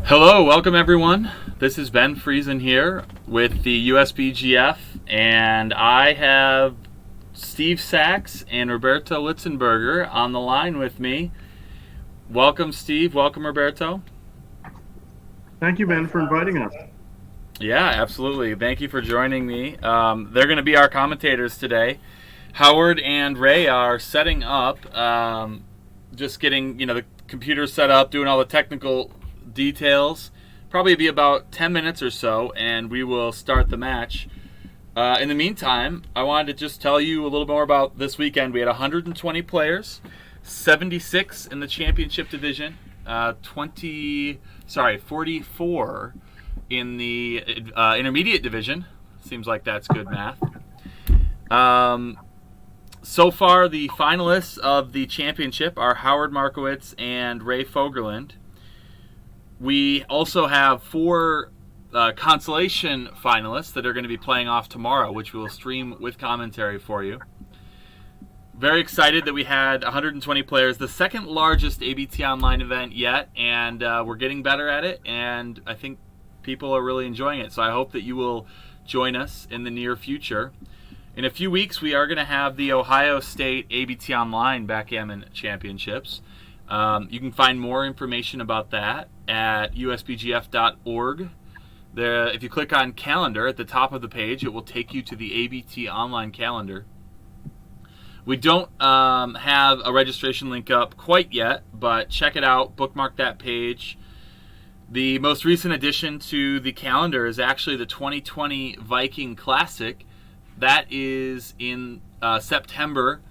Hello, welcome everyone. This is Ben Friesen here with the USBGF, and I have Steve Sax and Roberto Litzenberger on the line with me. Welcome, Steve. Welcome, Roberto. Thank you, Ben, for inviting us. Yeah, absolutely. Thank you for joining me. They're going to be our commentators today. Howard and Ray are setting up, just getting the computer set up, doing all the technical details. Probably be about 10 minutes or so, and we will start the match. In the meantime, I wanted to just tell you a little more about this weekend. We had 120 players, 76 in the championship division, 44 in the intermediate division. Seems like that's good math. So far, the finalists of the championship are Howard Markowitz and Ray Fogerlund. We also have four consolation finalists that are going to be playing off tomorrow, which we will stream with commentary for you. Very excited that we had 120 players, the second largest ABT online event yet, and we're getting better at it, and I think people are really enjoying it. So I hope that you will join us in the near future. In a few weeks, we are going to have the Ohio State ABT Online Backgammon Championships. You can find more information about that at usbgf.org. If you click on calendar at the top of the page, it will take you to the ABT online calendar. We don't have a registration link up quite yet, but check it out, bookmark that page. The most recent addition to the calendar is actually the 2020 Viking Classic. That is in September.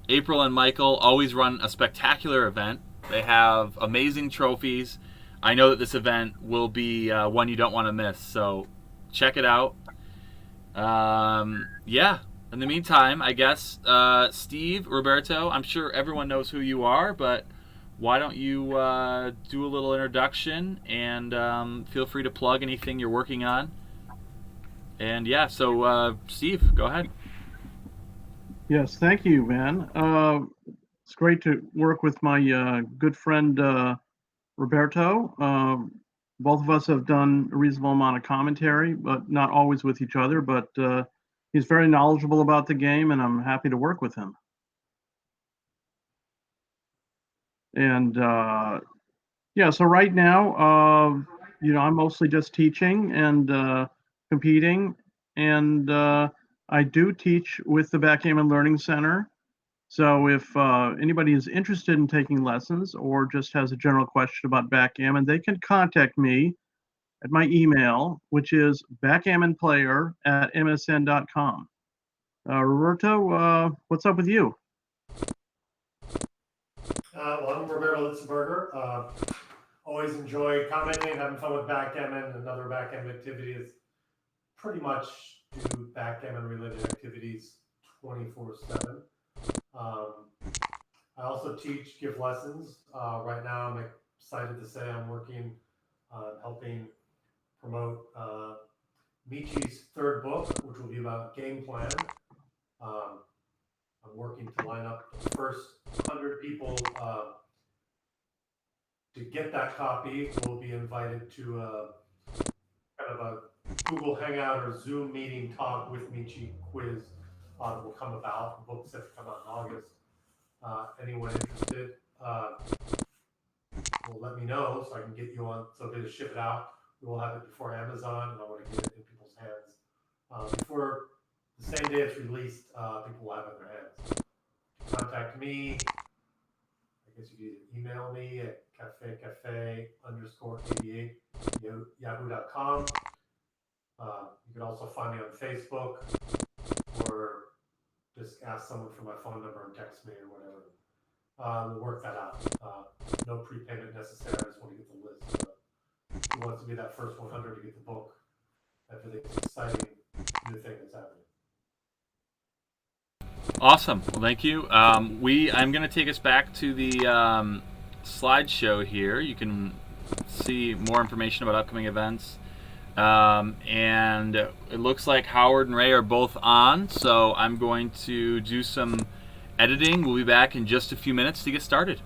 April and Michael always run a spectacular event. They have amazing trophies. I know that this event will be one you don't want to miss, so check it out. Yeah, in the meantime, I guess, Steve, Roberto, I'm sure everyone knows who you are, but why don't you do a little introduction and feel free to plug anything you're working on. And yeah, so Steve, go ahead. Yes, thank you, Ben. It's great to work with my good friend Roberto. Both of us have done a reasonable amount of commentary, but not always with each other. But he's very knowledgeable about the game, and I'm happy to work with him. And yeah, so right now, I'm mostly just teaching and competing, and I do teach with the Backgammon Learning Center. So if anybody is interested in taking lessons or just has a general question about backgammon, they can contact me at my email, which is backgammonplayer@msn.com. Roberto, what's up with you? Well, I'm Roberto Litzenberger. Always enjoy commenting, having fun with backgammon. Another backgammon activity is pretty much do backgammon related activities 24/7. I also teach, give lessons. Right now, I'm excited to say I'm working on helping promote Michi's third book, which will be about game plan. I'm working to line up the first 100 people to get that copy. Will be invited to kind of a Google Hangout or Zoom meeting talk with Michi quiz that will come about. The book's set to come out in August. Anyone interested will let me know so I can get you on. So to ship it out, we will have it before Amazon, and I want to get it in people's hands before the same day it's released. People will have it in their hands. Contact me. I guess you can email me at cafe_88 yahoo.com. You can also find me on Facebook, or just ask someone for my phone number and text me or whatever. We'll work that out. No prepayment necessary. I just want to get the list. Who wants to be that first 100 to get the book? I feel like it's an exciting new thing that's happening. Awesome. Well, thank you. I'm going to take us back to the slideshow here. You can see more information about upcoming events. And it looks like Howard and Ray are both on, so I'm going to do some editing. We'll be back in just a few minutes to get started.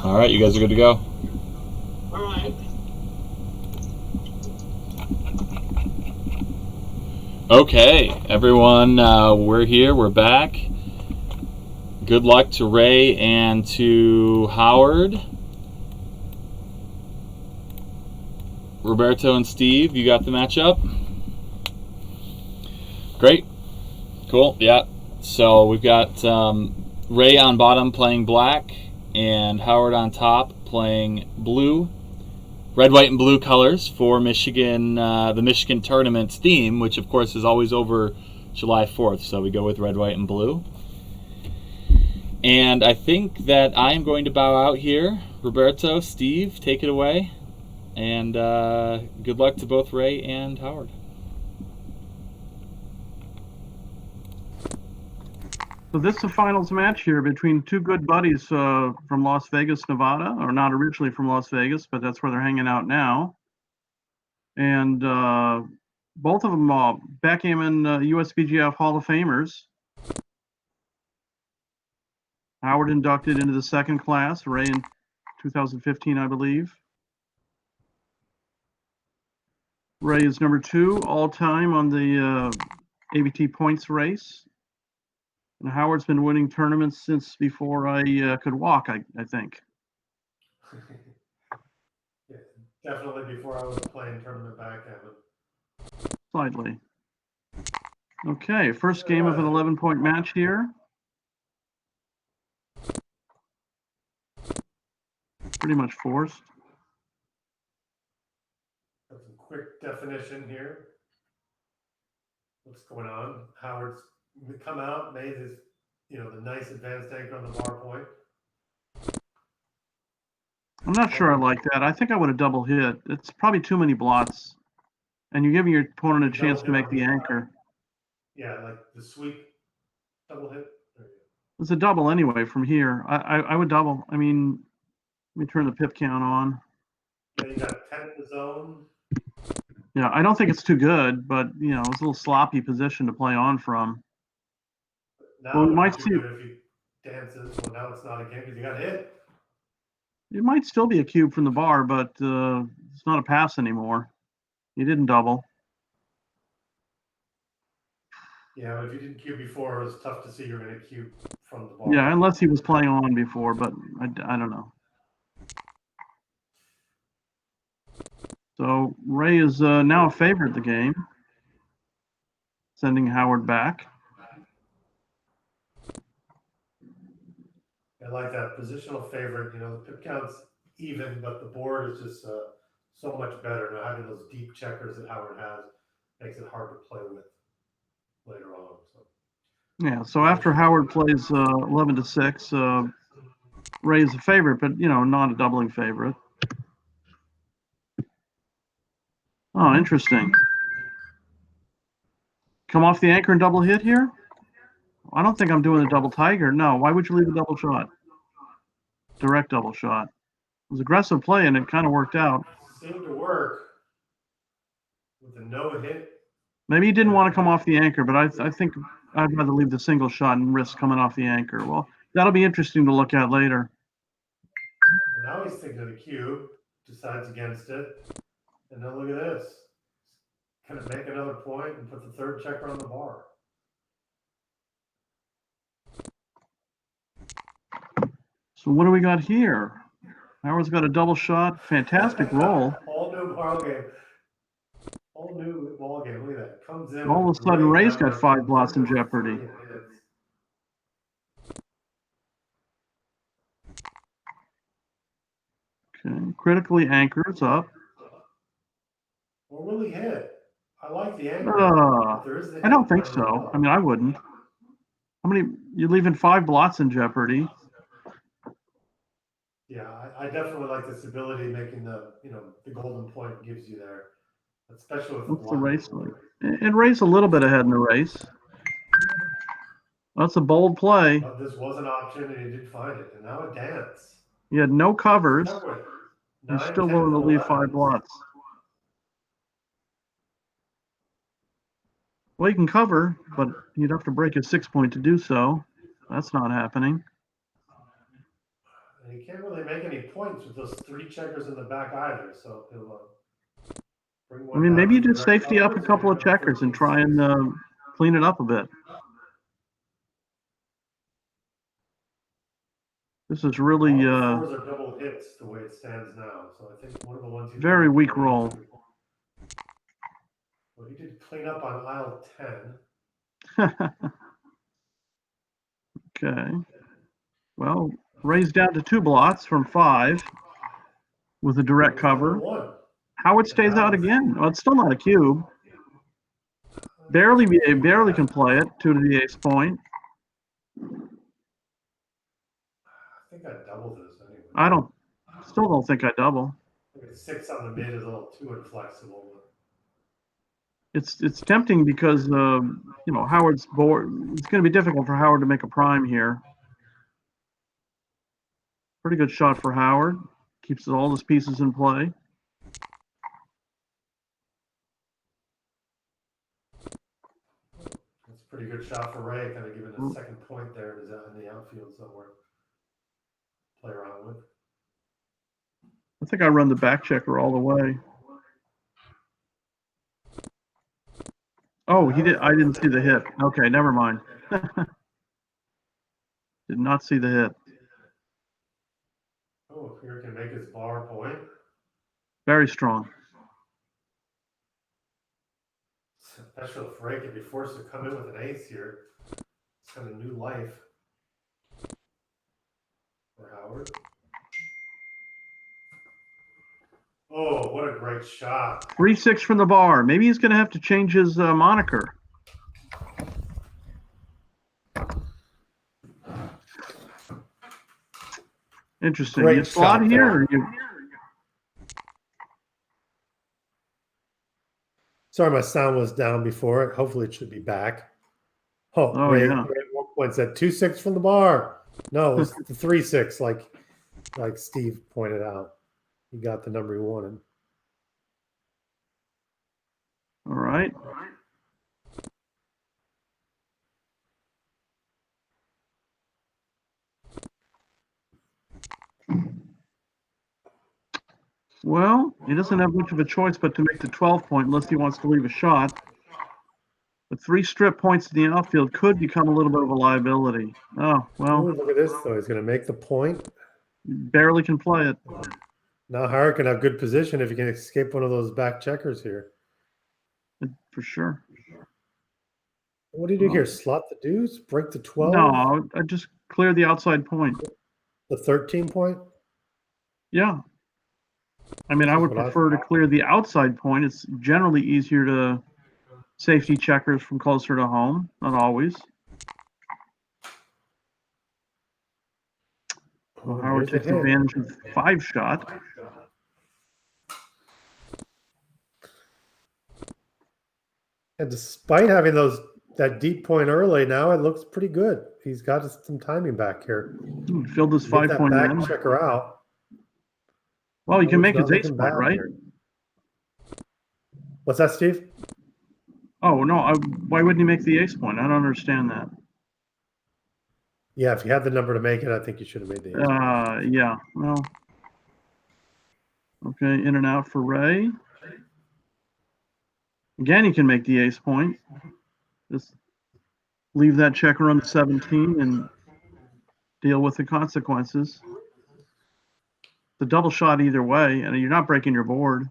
All right, you guys are good to go. All right. Okay, everyone, we're here. We're back. Good luck to Ray and to Howard. Roberto and Steve, you got the matchup? Great. Cool. Yeah. So we've got Ray on bottom playing black and Howard on top playing blue. Red, white, and blue colors for Michigan, the Michigan tournament's theme, which of course is always over July 4th. So we go with red, white, and blue. And I think that I am going to bow out here. Roberto, Steve, take it away. And good luck to both Ray and Howard. So this is a finals match here between two good buddies from Las Vegas, Nevada, or not originally from Las Vegas, but that's where they're hanging out now. And both of them are Backgammon USBGF Hall of Famers. Howard inducted into the second class, Ray in 2015, I believe. Ray is number 2 all-time on the ABT points race. And Howard's been winning tournaments since before I could walk, I think. Yeah, definitely before I was playing tournament backgammon. Slightly. Okay, first game of an 11-point match here. Pretty much forced. Got some quick definition here. What's going on? Howard's come out, made his, the nice advanced anchor on the bar point. I'm not sure I like that. I think I would have double hit. It's probably too many blots. And you're giving your opponent a chance to make the anchor. Yeah, like the sweep double hit. It's a double anyway from here. I would double. I mean, let me turn the pip count on. Yeah, you got 10 in the zone. Yeah, I don't think it's too good, but it's a little sloppy position to play on from. Now Well, it we might be see. too good if he dances. Well, now it's not a game because you got hit. It might still be a cube from the bar, but it's not a pass anymore. You didn't double. Yeah, but if you didn't cube before, it was tough to see you're going to cube from the bar. Yeah, unless he was playing on before, but I don't know. So Ray is now a favorite the game, sending Howard back. I like that positional favorite. The pip count's even, but the board is just so much better. Now having those deep checkers that Howard has makes it hard to play with later on. So yeah. So after Howard plays 11-6, Ray is a favorite, but not a doubling favorite. Oh, interesting. Come off the anchor and double hit here? I don't think I'm doing a double tiger. No, why would you leave a double shot? Direct double shot. It was aggressive play, and it kind of worked out. Seemed to work with a no hit. Maybe he didn't want to come off the anchor, but I think I'd rather leave the single shot and risk coming off the anchor. Well, that'll be interesting to look at later. Well, now he's thinking of the cube, decides against it, and then look at this. Kind of make another point and put the third checker on the bar. So what do we got here? Howard's got a double shot. Fantastic roll. All new ball game. All new ball game. Look at that. Comes in. All of a sudden, Ray's got 5 blots in jeopardy. Okay, critically anchors up. Well, really hit. I like the anchor. I don't think so. I mean, I wouldn't. How many? You're leaving 5 blots in jeopardy. Yeah, I definitely like this ability making the golden point gives you there, especially with What's the race like? And Ray's a little bit ahead in the race. That's a bold play. But this was an option, and he did find it, and now a dance. He had no covers. He's still willing to leave 5 blots. Well, he can cover, but you'd have to break his 6 point to do so. That's not happening. And he can't really make any points with those 3 checkers in the back either. So he'll bring one I mean, down maybe you to just direct safety up a cover, so couple you of have checkers and 13-6. try and clean it up a bit. This is really All 4s are double hits the way it stands now. So I think one of the ones he's very going weak for roll. Well, he did clean up on aisle 10. Okay. Well, raised down to 2 blots from 5 with a direct It was cover. number 1. Howard stays out again. Well, it's still not a cube. Barely can play it. 2 to the ace point. I think I doubled this anyway. Still don't think I double. I think 6 on the mid is a little too inflexible. It's tempting because you know, Howard's board. It's going to be difficult for Howard to make a prime here. Pretty good shot for Howard. Keeps all his pieces in play. It's a pretty good shot for Ray, kind of giving a second point there in the outfield somewhere. Play around with. I think I run the back checker all the way. Oh, he did. I didn't see the hit. Okay, never mind. Did not see the hit. Oh, here can make his bar point. Very strong. Especially if Ray can be forced to come in with an ace here. It's kind of new life for Howard. Oh, what a great shot. 3-6 from the bar. Maybe he's going to have to change his moniker. Interesting. Great You slot shot here? there. Or you... Sorry, my sound was down before. Hopefully it should be back. Oh, Ray, yeah. Ray at one point said 2-6 from the bar. No, it was the 3-6, like Steve pointed out. He got the number he wanted. All right. Well, he doesn't have much of a choice but to make the 12 point unless he wants to leave a shot. But 3 strip points in the outfield could become a little bit of a liability. Oh, well. Ooh, look at this, though. He's going to make the point. Barely can play it. Now Howard can have good position if he can escape one of those back checkers here. For sure. What do you do here? Slot the deuce? Break the 12? No, I just clear the outside point. The 13 point? Yeah. I mean, I would prefer to clear the outside point. It's generally easier to safety checkers from closer to home. Not always. Well, Howard takes advantage of 5 shot. And despite having that deep point early, now it looks pretty good. He's got some timing back here. Filled this 5 point back in. checker out. Well, he can make his ace point, right? Here. What's that, Steve? Oh, no. Why wouldn't he make the ace point? I don't understand that. Yeah, if you had the number to make it, I think you should have made the ace point. Yeah. Well, okay. In and out for Ray. Again, he can make the ace point. Just leave that checker on the 17 and deal with the consequences. The double shot either way, and you're not breaking your board.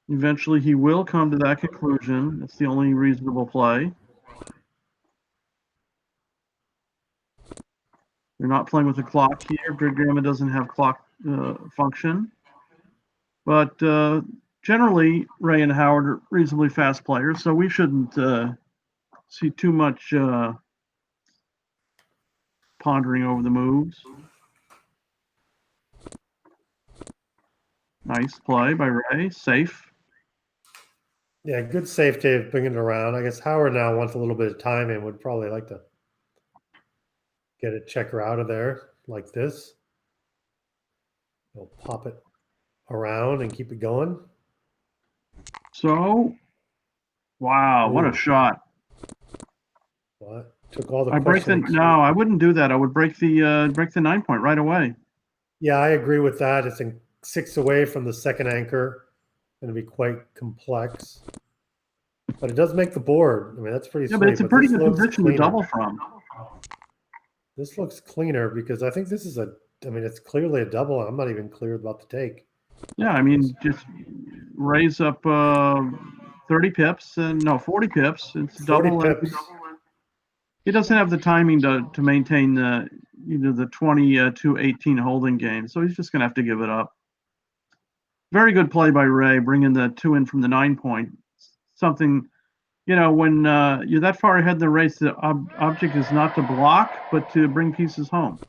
Eventually, he will come to that conclusion. That's the only reasonable play. You're not playing with the clock here. Backgammon doesn't have clock function. But generally, Ray and Howard are reasonably fast players, so we shouldn't see too much pondering over the moves. Nice play by Ray. Safe. Yeah, good safety of bringing it around. I guess Howard now wants a little bit of time and would probably like to get a checker out of there like this. He'll pop it around and keep it going. So, wow, what a shot. What? took all the I questioning. no, I wouldn't do that. I would break the 9-point right away. Yeah, I agree with that. It's 6 away from the second anchor. Going to be quite complex. But it does make the board. I mean, that's pretty Yeah, sweet. but it's a pretty this good looks position cleaner. to double from. This looks cleaner because I think this is it's clearly a double. I'm not even clear about the take. Yeah, I mean, just raise up 30 pips and no, 40 pips. It's 40 double. pips. He doesn't have the timing to maintain the 22-18 holding game, so he's just going to have to give it up. Very good play by Ray, bringing the 2 in from the 9-point. Something, when you're that far ahead in the race, the object is not to block, but to bring pieces home.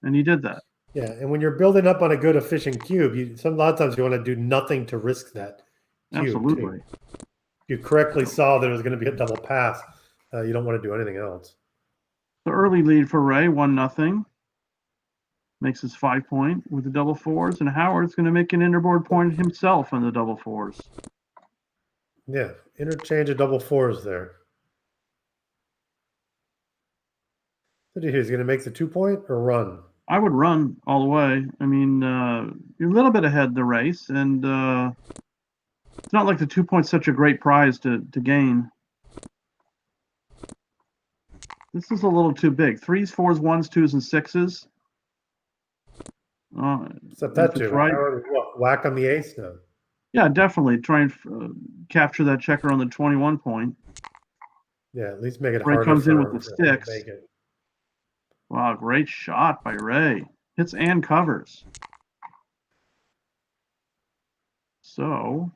And he did that. Yeah, and when you're building up on a good efficient cube, a lot of times you want to do nothing to risk that cube. Absolutely. Too. You correctly saw that it was going to be a double pass. You don't want to do anything else. The early lead for Ray, 1-0. Makes his 5-point with the double fours, and Howard's going to make an interboard point himself on the double fours. Yeah, interchange of double fours there. What did he do? He's going to make the 2-point or run? I would run all the way. I mean, you're a little bit ahead in the race, and it's not like the 2-point's such a great prize to gain. This is a little too big. 3s, 4s, 1s, 2s, and 6s. Except that too. Right. Whack on the ace now. Yeah, definitely. Try and capture that checker on the 21-point. Yeah, at least make it Ray harder. Comes in with the 6. Make it. Wow, great shot by Ray. Hits and covers. So.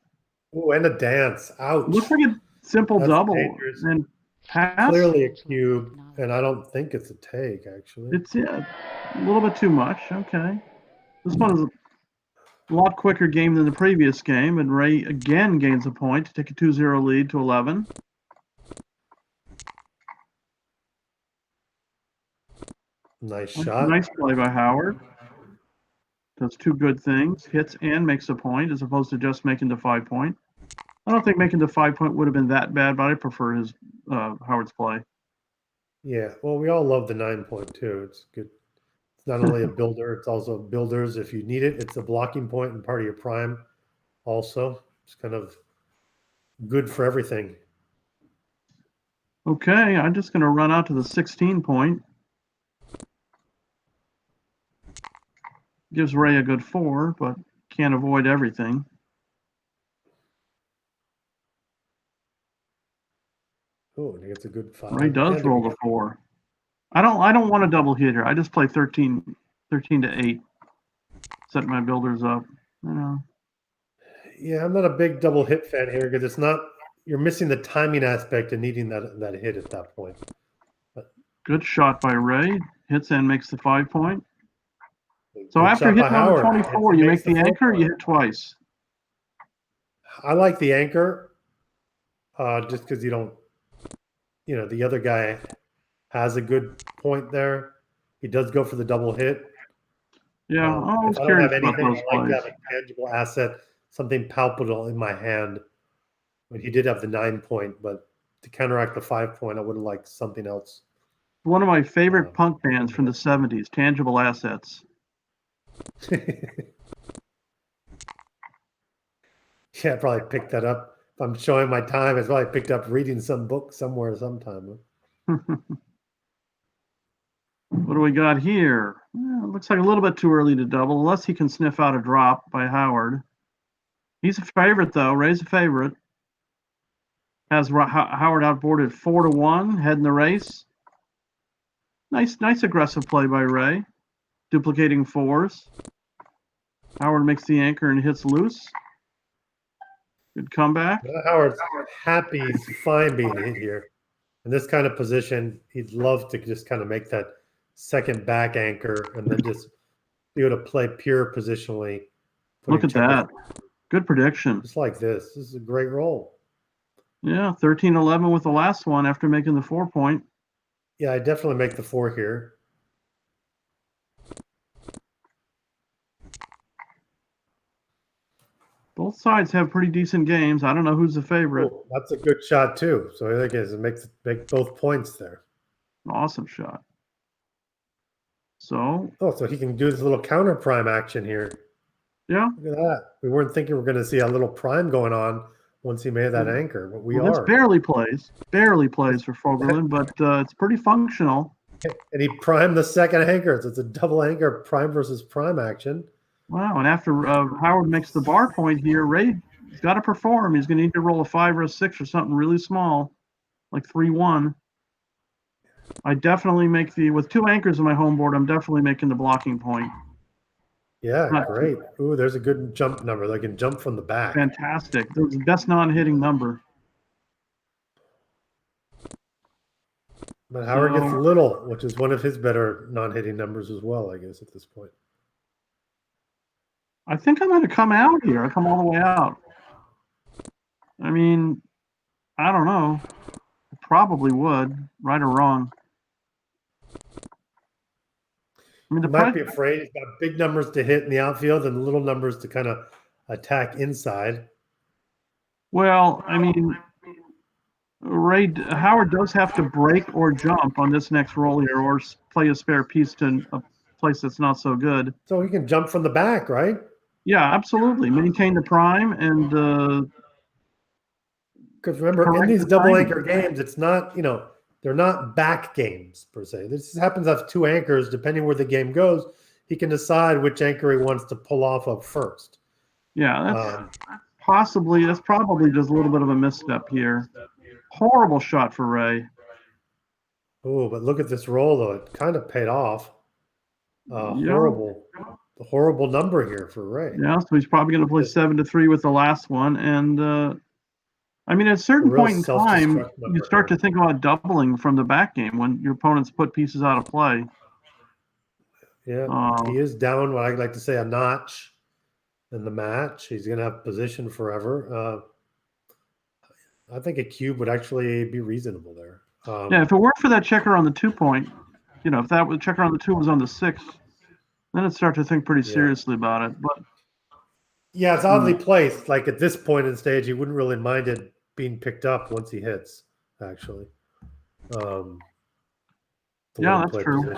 Oh, and a dance. Ouch. Looks like a simple double. Dangerous. And pass. Clearly a cube, and I don't think it's a take, actually. It's a little bit too much. Okay. This one is a lot quicker game than the previous game, and Ray again gains a point to take a 2-0 lead to 11. Nice shot. Nice play by Howard. Does 2 good things. Hits and makes a point as opposed to just making the 5-point. I don't think making the 5-point would have been that bad, but I prefer Howard's play. Yeah, well, we all love the 9-point too. It's good. It's not only a builder, it's also builders. If you need it, it's a blocking point and part of your prime also. It's kind of good for everything. Okay, I'm just going to run out to the 16-point. Gives Ray a good 4, but can't avoid everything. Oh, and he gets a good 5. Ray does roll the 4. I don't want a double hit here. I just play 13 to 8. Set my builders up. Yeah, I'm not a big double hit fan here because it's not. You're missing the timing aspect of needing that hit at that point. But, good shot by Ray. Hits and makes the 5-point. So after hitting on the 24, you make the anchor. You hit twice. I like the anchor, just because you don't. The other guy has a good point there. He does go for the double hit. Yeah, I was if I don't curious have about anything, those I like plays. to have a tangible asset, something palpable in my hand. But he did have the 9-point, but to counteract the 5-point, I would have liked something else. One of my favorite punk bands from the 70s, Tangible Assets. Yeah, I probably picked that up. If I'm showing my time, I probably picked up reading some book somewhere sometime. What do we got here? It looks like a little bit too early to double, unless he can sniff out a drop by Howard. He's a favorite, though. Ray's a favorite. Has Howard outboarded 4-1, head in the race. Nice aggressive play by Ray. Duplicating 4s. Howard makes the anchor and hits loose. Good comeback. Howard's happy. He's fine being hit here. In this kind of position, he'd love to just kind of make that second back anchor and then just be able to play pure positionally. Look at that. Good prediction. Just like this. This is a great roll. Yeah, 13-11 with the last one after making the 4-point. Yeah, I definitely make the 4 here. Both sides have pretty decent games. I don't know who's the favorite. Oh, that's a good shot too. So I think it makes both points there. Awesome shot. So. Oh, so he can do this little counter prime action here. Yeah. Look at that. We weren't thinking we are going to see a little prime going on once he made that anchor, but we are. This barely plays for Fogerlund, but it's pretty functional. And he primed the second anchor. So it's a double anchor prime versus prime action. Wow. And after Howard makes the bar point here, Ray's got to perform. He's going to need to roll a 5 or a 6 or something really small, like 3-1. I definitely make with 2 anchors on my home board, I'm definitely making the blocking point. Yeah, great. Ooh, there's a good jump number. They can jump from the back. Fantastic. That's the best non-hitting number. But Howard gets little, which is one of his better non-hitting numbers as well, I guess, at this point. I think I'm going to come out here. I come all the way out. I mean, I don't know. I probably would, right or wrong. I mean, He might be afraid. He's got big numbers to hit in the outfield and little numbers to kind of attack inside. Well, I mean, Howard does have to break or jump on this next roll here, or play a spare piece to a place that's not so good. So he can jump from the back, right? Yeah, absolutely. Maintain the prime and. Because remember, in these double anchor games, it's not, they're not back games per se. This happens to have 2 anchors. Depending where the game goes, he can decide which anchor he wants to pull off of first. Yeah, that's probably just a little bit of a misstep here. Horrible shot for Ray. Oh, but look at this roll, though. It kind of paid off. Horrible number here for Ray. Yeah, so he's probably going to play 7-3 with the last one. And, I mean, at a certain point in time, you start to think about doubling from the back game when your opponents put pieces out of play. Yeah, he is down what I like to say a notch in the match. He's going to have position forever. I think a cube would actually be reasonable there. Yeah, if it weren't for that checker on the 2-point, if that checker on the 2 was on the 6, then I'd start to think pretty seriously about it. But yeah, it's oddly placed. Like at this point in the stage, he wouldn't really mind it being picked up once he hits, actually. Yeah, that's true.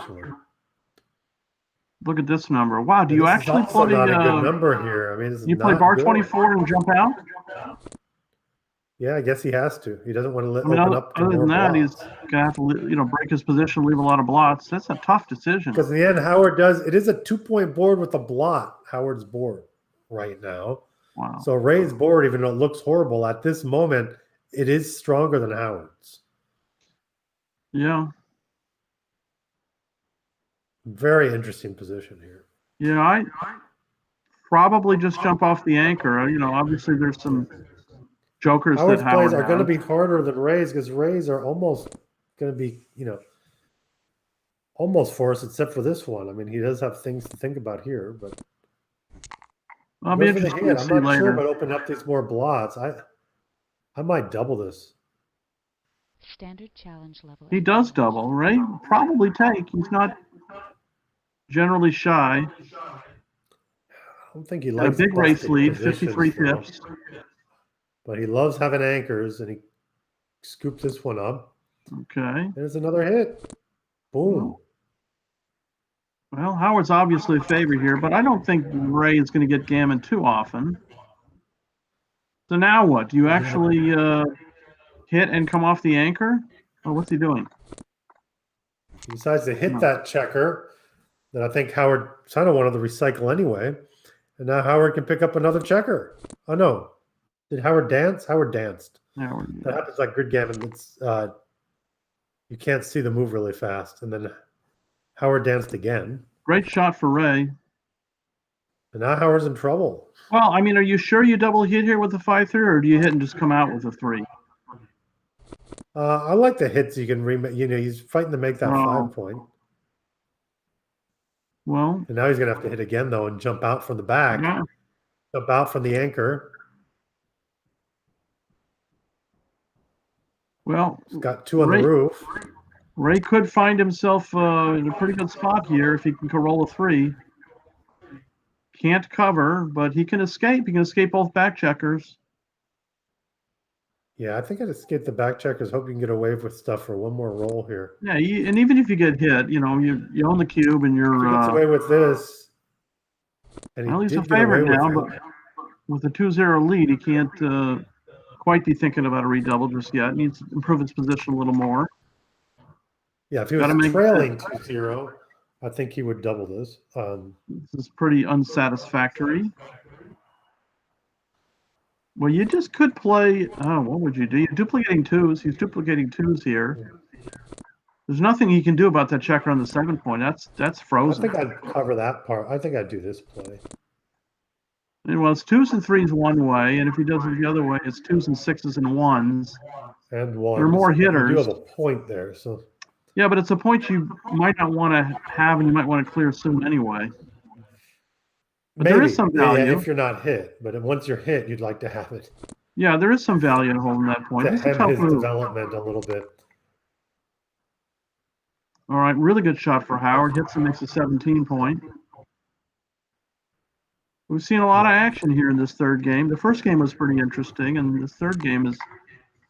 Look at this number. Wow, do you actually play not a good number here? I mean, you play bar 24 and jump out? Yeah, I guess he has to. He doesn't want to open up to other more than that, blots. he's gonna have to, break his position, leave a lot of blots. That's a tough decision. Because in the end, Howard does. It is a 2-point board with a blot. Howard's board right now. Wow. So Ray's board, even though it looks horrible at this moment, it is stronger than Howard's. Yeah. Very interesting position here. Yeah, I probably just jump off the anchor. Obviously there's some jokers Howard's that Howard plays are going to has. be harder than Ray's because Ray's are almost going to be, almost forced except for this one. I mean, he does have things to think about here, but I'll be interested to see I'm not later. sure about opening up these more blots. I might double this. Standard challenge level. He does double, right? Probably take. He's not generally shy. I don't think he Got a likes big race busted lead, positions, 53 though. fifths. But he loves having anchors, and he scooped this one up. Okay. There's another hit. Boom. Well, Howard's obviously a favorite here, but I don't think Ray is going to get gammon too often. So now what? Do you actually hit and come off the anchor? Or what's he doing? He decides to hit that checker that I think Howard kind of wanted to recycle anyway. And now Howard can pick up another checker. Oh, no. Did Howard dance? Howard danced. That happens like grid gammon. It's, you can't see the move really fast. And then Howard danced again. Great shot for Ray. And now Howard's in trouble. Well, I mean, are you sure you double hit here with the 5-3, or do you hit and just come out with a 3? I like the hits you can remake. He's fighting to make that 5-point. Well. And now he's going to have to hit again, though, and jump out from the back. Yeah. Jump out from the anchor. Well. He's got 2 on the roof. Ray could find himself in a pretty good spot here if he can roll a 3. Can't cover, but he can escape. He can escape both back checkers. Yeah, I think I just get the back checkers, hope you can get away with stuff for one more roll here. Yeah, and even if you get hit, you own the cube and If you're he gets away with this, and he well, he's a did get away favorite with now, it. but with a 2-0 lead, he can't quite be thinking about a redouble just yet. Needs to improve his position a little more. Yeah, if he was Gotta make trailing 2-0, I think he would double this. This is pretty unsatisfactory. Well, you just could play. Oh, what would you do? You're duplicating twos. He's duplicating twos here. There's nothing he can do about that checker on the 7 point. That's I frozen. think I'd cover that part. I think I'd do this play. And well, it's 2s and 3s one way, and if he does it the other way, it's 2s and 6s and 1s. And one. There are more You do hitters. have a point there, so. Yeah, but it's a point you might not want to have, and you might want to clear soon anyway. But Maybe. there is some value. Yeah, if you're not hit. But once you're hit, you'd like to have it. Yeah, there is some value in holding that point. To It's a hem tough his move. development a little bit. All right, really good shot for Howard. Hits and makes a 17 point. We've seen a lot of action here in this third game. The first game was pretty interesting, and this third game is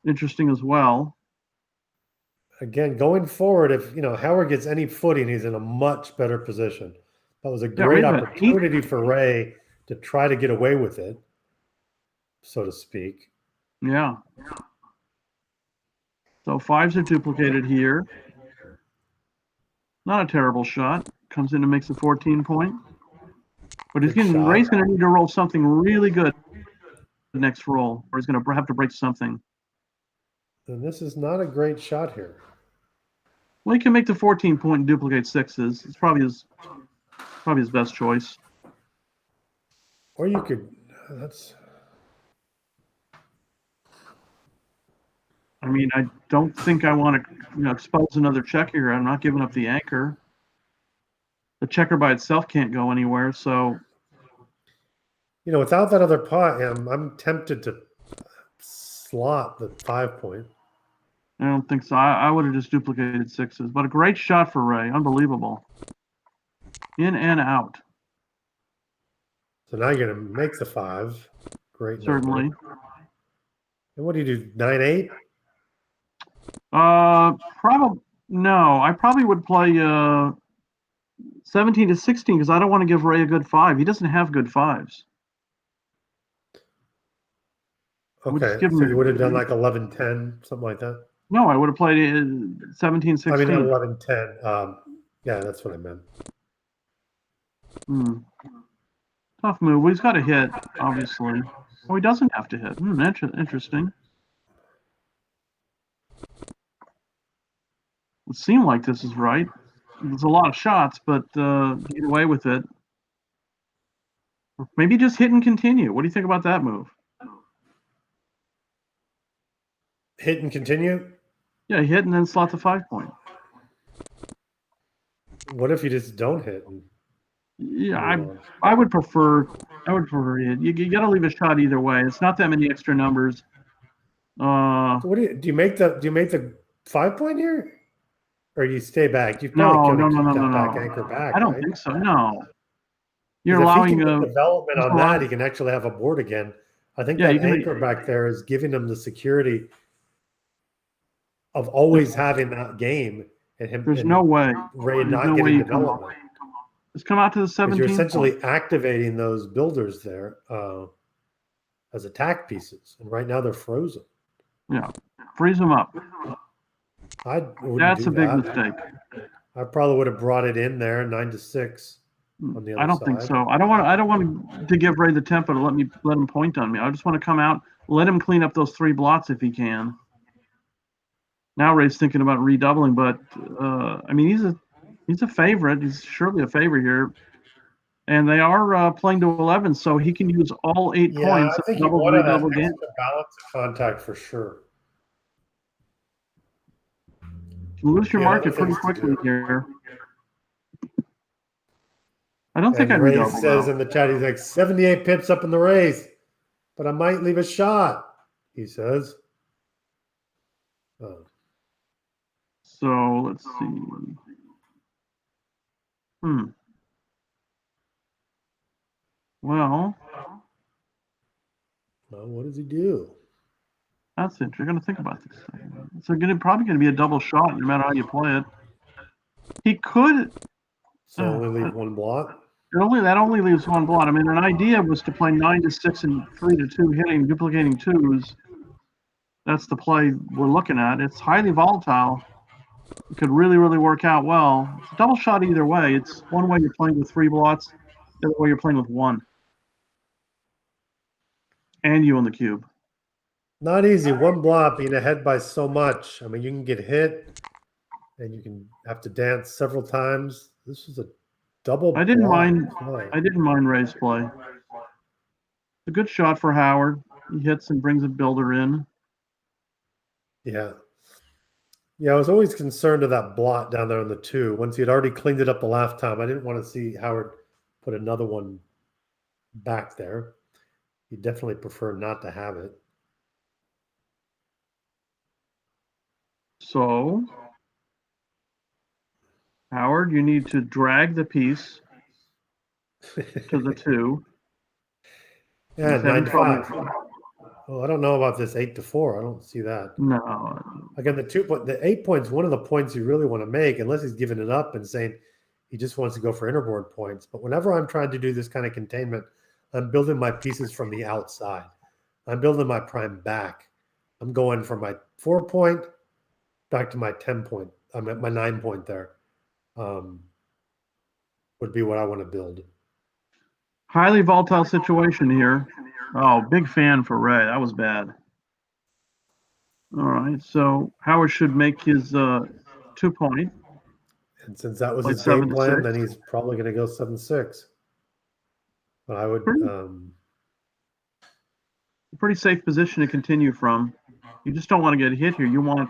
interesting as well. Again, going forward, if Howard gets any footing, he's in a much better position. That was a great opportunity for Ray to try to get away with it, so to speak. Yeah. So 5s are duplicated here. Not a terrible shot. Comes in and makes a 14 point. But Ray's going to need to roll something really good next roll, or he's going to have to break something. And this is not a great shot here. Well, he can make the 14 point and duplicate 6s. It's probably his best choice. Or you could. That's. I mean, I don't think I want to expose another checker here. I'm not giving up the anchor. The checker by itself can't go anywhere, so. Without that other pot, I'm tempted to slot the 5 point. I don't think so. I would have just duplicated 6s, but a great shot for Ray. Unbelievable. In and out. So now you're going to make the 5. Great. Certainly. Number. And what do you do? 9-8? Probably no. I probably would play 17 to 16 because I don't want to give Ray a good 5. He doesn't have good 5s. Okay, so you would have done like 11-10, something like that? No, I would have played 17, 16. I mean, not 11-10. Yeah, that's what I meant. Tough move. Well, he's got to hit, obviously. Oh, he doesn't have to hit. Interesting. It seemed like this is right. There's a lot of shots, but get away with it. Maybe just hit and continue. What do you think about that move? Hit and continue? Yeah, hit and then slot the 5 point. What if you just don't hit? Yeah, I would prefer it. You got to leave a shot either way. It's not that many extra numbers. So what do you make the 5 point here, or you stay back? You No. anchor back. I don't think so. No, you're allowing allowing if he can get development on that. He can actually have a board again. I think that anchor back there is giving him the security of always having that game, and him. There's no way Ray not getting development. Just come out to the 17. You're essentially activating those builders there as attack pieces, and right now they're frozen. Yeah, freeze them up. That's a big mistake. I probably would have brought it in there 9 to 6. On the other I don't think so. I don't want to give Ray the tempo to let him point on me. I just want to come out, let him clean up those 3 blots if he can. Now Ray's thinking about redoubling, but I mean he's a favorite. He's surely a favorite here, and they are playing to 11, so he can use all 8 points. I think you want that extra balance of contact for sure. You lose your market pretty quickly here. I don't think I'd Ray redouble. Says in the chat, he's like 78 pips up in the race, but I might leave a shot. He says. So let's see. Well, what does he do? That's interesting. You're going to think about this thing. It's probably going to be a double shot no matter how you play it. He could. So only leave one blot. That only leaves one blot. I mean, an idea was to play 9-6 and 3-2, hitting, duplicating twos. That's the play we're looking at. It's highly volatile. It could really, really work out well. It's a double shot either way. It's one way you're playing with 3 blots, the other way you're playing with 1. And you on the cube. Not easy. One blot being ahead by so much. I mean, you can get hit, and you can have to dance several times. This is a double. I didn't blot mind. play. I didn't mind Ray's play. It's a good shot for Howard. He hits and brings a builder in. Yeah. Yeah, I was always concerned of that blot down there on the 2. Once he had already cleaned it up the last time, I didn't want to see Howard put another one back there. He'd definitely prefer not to have it. So, Howard, you need to drag the piece to the 2. Yeah, He's having 9-5. Oh, I don't know about this 8-4. I don't see that. No. Again, the 8 points, one of the points you really want to make, unless he's giving it up and saying he just wants to go for interboard points. But whenever I'm trying to do this kind of containment, I'm building my pieces from the outside. I'm building my prime back. I'm going from my 4 point back to my 10 point. I'm at my 9 point there. Would be what I want to build. Highly volatile situation here. Oh, big fan for Ray. That was bad. All right, so Howard should make his 2 point. And since that was Like his game 7-6. plan, then he's probably going to go 7-6. But I would. A pretty safe position to continue from. You just don't want to get hit here. You want.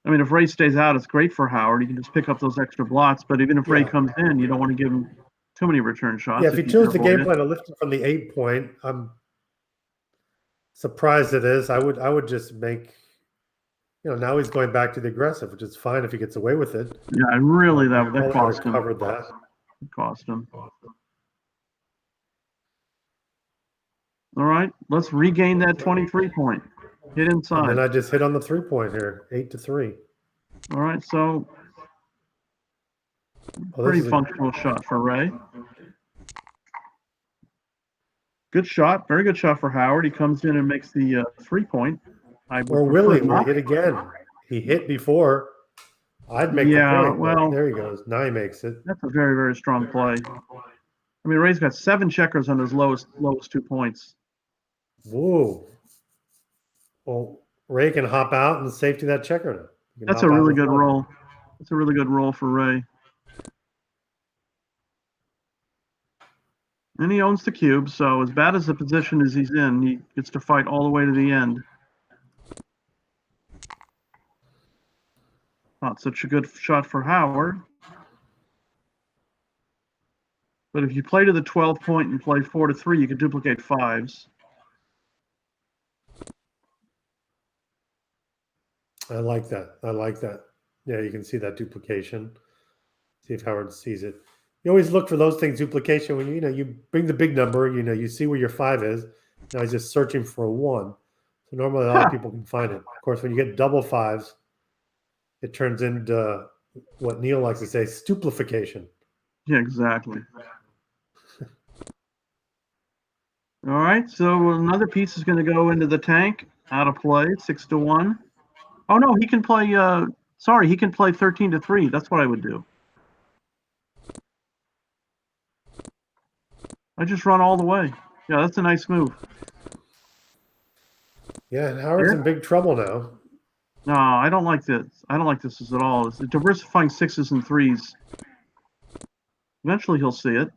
I mean, if Ray stays out, it's great for Howard. He can just pick up those extra blots. But even if Ray comes in, you don't want to give him too many return shots. Yeah, if he chose the game plan to lift it from the 8 point, I'm surprised it is. I would just make. Now he's going back to the aggressive, which is fine if he gets away with it. Yeah, really, that cost him. Covered that. It cost him. All right, let's regain that 23 point. Hit inside. And then I just hit on the 3 point here, 8-3. All right, so pretty functional shot for Ray. Good shot, very good shot for Howard. He comes in and makes the 3 point. Or Willie will hit again. He hit before. I'd make the point. Well, there he goes. Now he makes it. That's a very, very strong play. I mean, Ray's got 7 checkers on his lowest 2 points. Whoa. Well, Ray can hop out and safety that checker. That's a really good roll. That's a really good roll for Ray. And he owns the cube, so as bad as the position as he's in, he gets to fight all the way to the end. Not such a good shot for Howard. But if you play to the 12 point and play 4-3, you can duplicate 5s. I like that. I like that. Yeah, you can see that duplication. See if Howard sees it. You always look for those things, duplication, when you bring the big number, you see where your 5 is. Now he's just searching for a 1. So normally a lot of people can find it. Of course, when you get double 5s, it turns into what Neil likes to say, stuplification. Yeah, exactly. All right, so another piece is going to go into the tank. Out of play, 6-1. Oh no, he can play. He can play 13-3. That's what I would do. I just run all the way. Yeah, that's a nice move. Yeah, and Howard's in big trouble now. No, I don't like this. I don't like this at all. It's diversifying 6s and 3s. Eventually, he'll see it.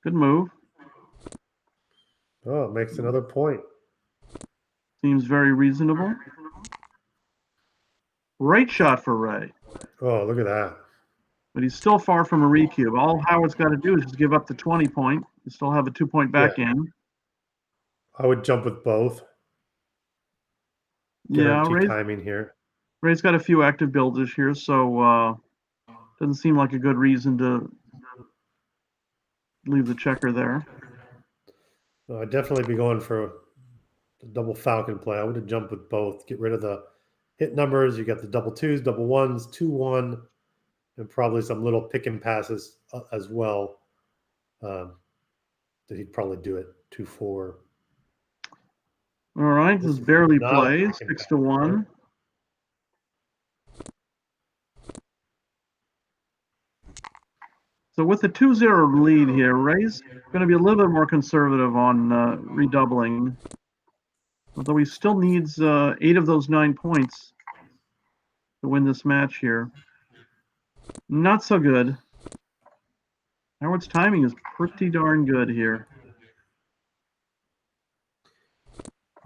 Good move. Oh, it makes another point. Seems very reasonable. Great shot for Ray. Oh, look at that. But he's still far from a recube. All Howard's got to do is just give up the 20 point. You still have a 2 point back in. I would jump with both. Guarantee timing here. Ray's got a few active builders here, so doesn't seem like a good reason to leave the checker there. So I'd definitely be going for the double falcon play. I would have jumped with both. Get rid of the hit numbers. You got the double twos, double ones, 2-1, and probably some little pick and passes as well. That he'd probably do it 2-4. All right, this barely plays, 6-1. So with the 2-0 lead here, Ray's going to be a little bit more conservative on redoubling. Although he still needs 8 of those 9 points to win this match here. Not so good. Howard's timing is pretty darn good here.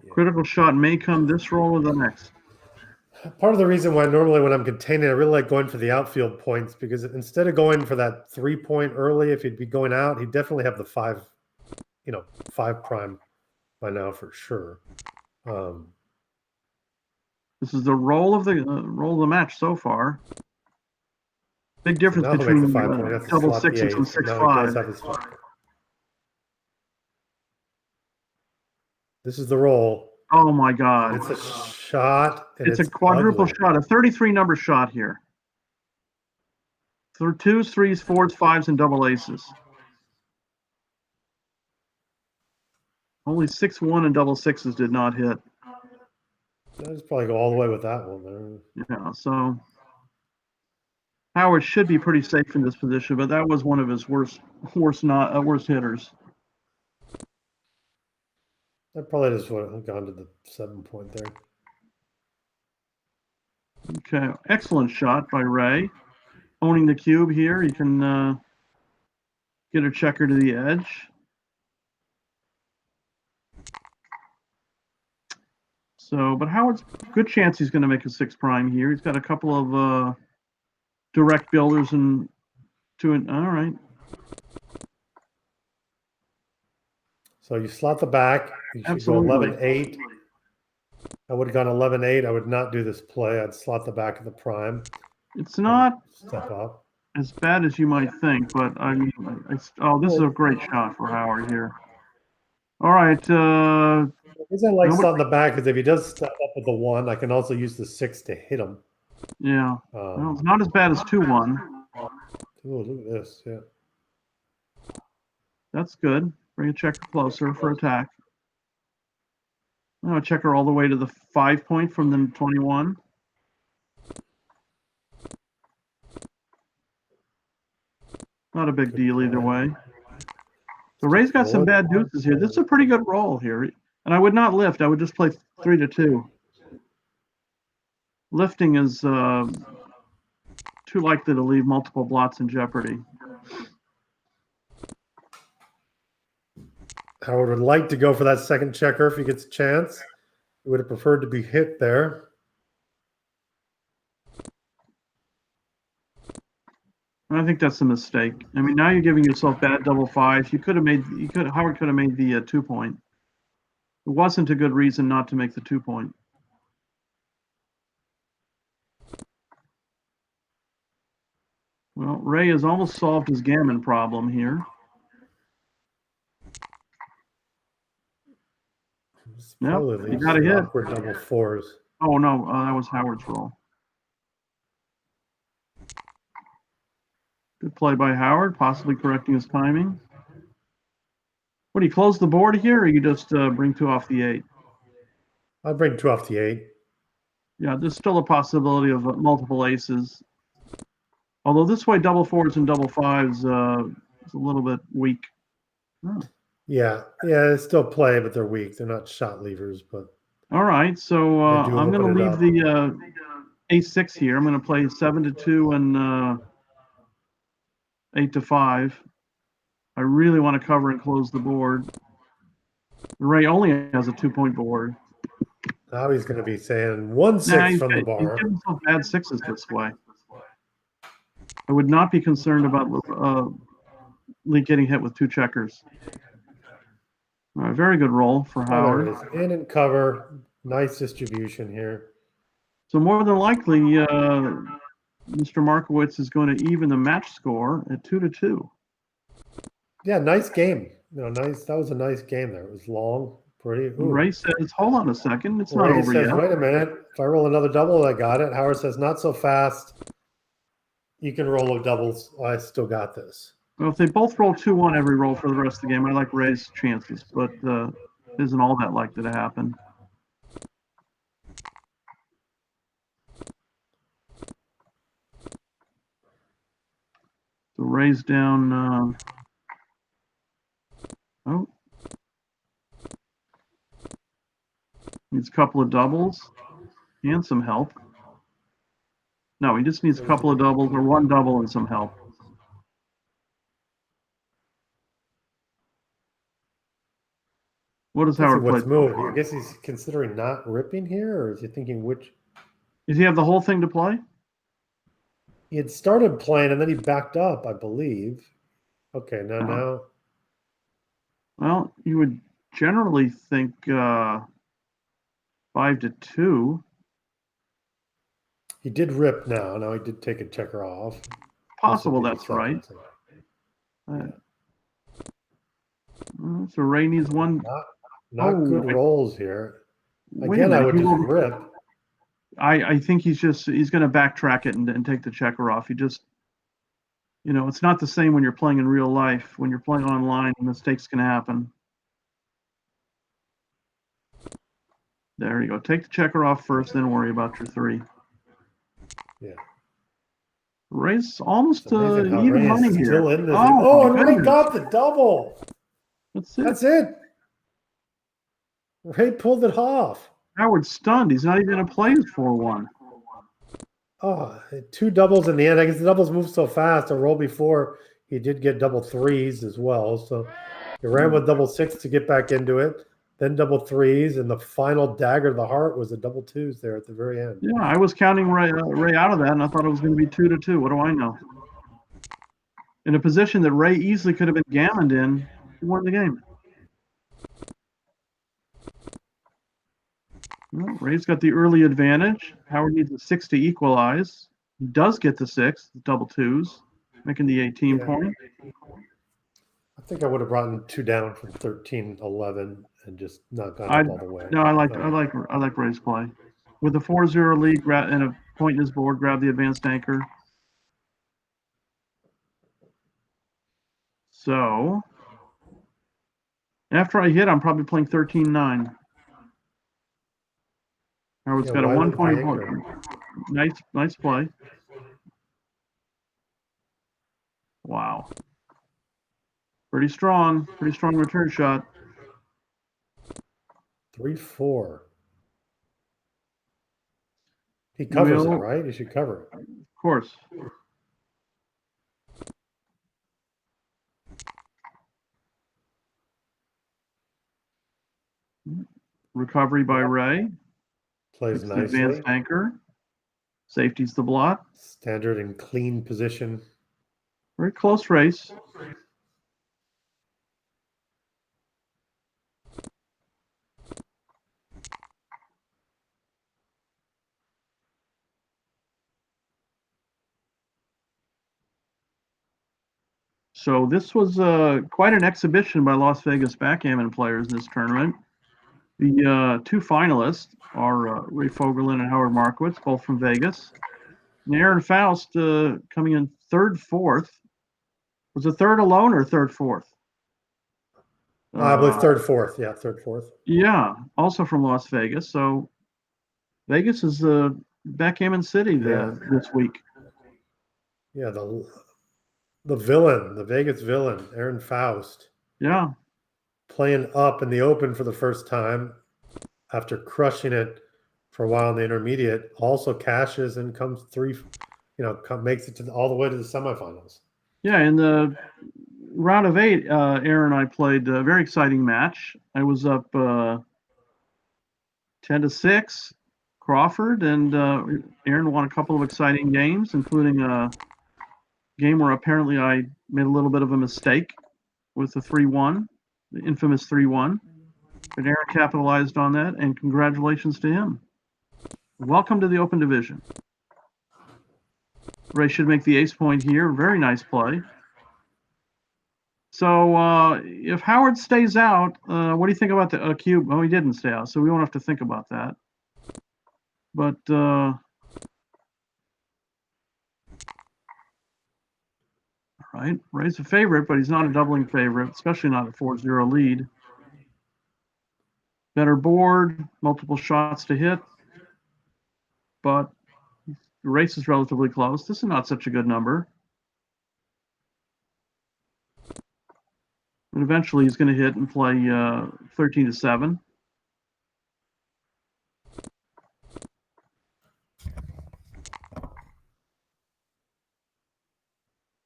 Critical shot may come this roll or the next. Part of the reason why normally when I'm containing, I really like going for the outfield points, because instead of going for that 3-point early, if he'd be going out, he'd definitely have the 5 prime by now for sure. This is the roll of the match so far. Big difference between double sixes and 6-5. This is the roll. Oh my God! It's a shot. And it's a quadruple ugly. shot, a 33 number shot here. So 2s, 3s, 4s, 5s, and double aces. Only 6-1 and double sixes did not hit. Let's probably go all the way with that one there. Yeah, so Howard should be pretty safe in this position, but that was one of his worst hitters. I probably just would have gone to the 7-point there. Okay, excellent shot by Ray. Owning the cube here, you can get a checker to the edge. So, but Howard's good chance he's going to make a 6 prime here. He's got a couple of direct builders and all right. So you slot the back. You should go 11-8. I would have gone 11-8. I would not do this play. I'd slot the back of the prime. It's not step up as bad as you might think, but I mean, this is a great shot for Howard here. All right. The reason I like slotting the back is if he does step up with the 1, I can also use the 6 to hit him. Yeah. Well, it's not as bad as 2-1. Oh, look at this. Yeah. That's good. Bring a checker closer for attack. Now a checker all the way to the 5-point from the 21. Not a big deal either way. So Ray's got some bad deuces here. This is a pretty good roll here. And I would not lift. I would just play 3-2. Lifting is too likely to leave multiple blots in jeopardy. Howard would like to go for that second checker if he gets a chance. He would have preferred to be hit there. I think that's a mistake. I mean, now you're giving yourself bad double 5s. Howard could have made the 2-point. It wasn't a good reason not to make the 2-point. Well, Ray has almost solved his gammon problem here. No, you got a hit. Awkward double 4s. Oh no, that was Howard's roll. Good play by Howard, possibly correcting his timing. What, do you close the board here, or you just bring 2 off the 8? I'd bring 2 off the 8. Yeah, there's still a possibility of multiple aces. Although this way, double 4s and double 5s is a little bit weak. Oh. Yeah, they still play, but they're weak. They're not shot levers, but. All right, so I'm going to leave the A6 here. I'm going to play 7-2 and 8-5. I really want to cover and close the board. Ray only has a 2-point board. Now he's going to be saying 1-6 from the bar. He's giving himself bad 6s this way. I would not be concerned about Lee getting hit with 2 checkers. All right, very good roll for Howard. There it is. In and cover. Nice distribution here. So more than likely, Mr. Markowitz is going to even the match score at 2-2. Yeah, nice game. nice. That was a nice game there. It was long, pretty. Ooh. Ray says, hold on a second. It's not Ray over says, yet. wait a minute. If I roll another double, I got it. Howard says, not so fast. You can roll a doubles. I still got this. Well, if they both roll 2-1 every roll for the rest of the game, I like Ray's chances, but isn't all that likely to happen. So Ray's down. Oh. Needs a couple of doubles and some help. No, he just needs a couple of doubles or one double and some help. What does Howard play? What's moved? I guess he's considering not ripping here, or is he thinking which? Does he have the whole thing to play? He had started playing and then he backed up, I believe. Okay, now. Well, you would generally think 5-2. He did rip now. Now he did take a checker off. Possible that's right. So Ray needs one. Not good rolls here. Again, I would just rip. I think he's going to backtrack it and take the checker off. He just, it's not the same when you're playing in real life. When you're playing online, mistakes can happen. There you go. Take the checker off first, then worry about your 3. Yeah. Ray's almost even money here. Still in this. And Ray got the double. That's it. Ray pulled it off. Howard's stunned. He's not even going to play his 4-1. Oh, 2 doubles in the end. I guess the doubles moved so fast. A roll before, he did get double 3s as well. So he ran with double 6 to get back into it. Then double 3s, and the final dagger to the heart was a double 2s there at the very end. Yeah, I was counting Ray out of that, and I thought it was going to be 2-2. What do I know? In a position that Ray easily could have been gammoned in, he won the game. Well, Ray's got the early advantage. Howard needs a 6 to equalize. He does get the 6, double 2s, making the 18 point. I think I would have brought 2 down from 13-11 and just not gone up all the way. No, I like Ray's play. With a 4-0 lead and a point in his board, grab the advanced anchor. So after I hit, I'm probably playing 13-9. Howard's got a 1-point board. Nice play. Wow. Pretty strong return shot. 3-4. He covers it, right? He should cover it. Of course. Recovery by Ray. Plays nicely. Advanced anchor. Safety's the block. Standard and clean position. Very close race. So this was quite an exhibition by Las Vegas backgammon players in this tournament. The 2 finalists are Ray Fogerlund and Howard Markowitz, both from Vegas. And Aaron Faust coming in 3rd, 4th. Was it 3rd alone or 3rd, 4th? I believe 3rd, 4th. Yeah, 3rd, 4th. Yeah, also from Las Vegas. So Vegas is the backgammon city this week. Yeah, the villain, the Vegas villain, Aaron Faust. Yeah. Playing up in the open for the first time after crushing it for a while in the intermediate, also cashes and comes makes it to all the way to the semifinals. Yeah, in the round of 8, Aaron and I played a very exciting match. I was up 10-6, Crawford, and Aaron won a couple of exciting games, including a game where apparently I made a little bit of a mistake with the 3-1. The infamous 3-1. But Aaron capitalized on that, and congratulations to him. Welcome to the Open Division. Ray should make the ace point here. Very nice play. So if Howard stays out, what do you think about the cube? Oh, he didn't stay out, so we won't have to think about that. But all right, Ray's a favorite, but he's not a doubling favorite, especially not a 4-0 lead. Better board, multiple shots to hit, but the race is relatively close. This is not such a good number. But eventually he's going to hit and play 13-7.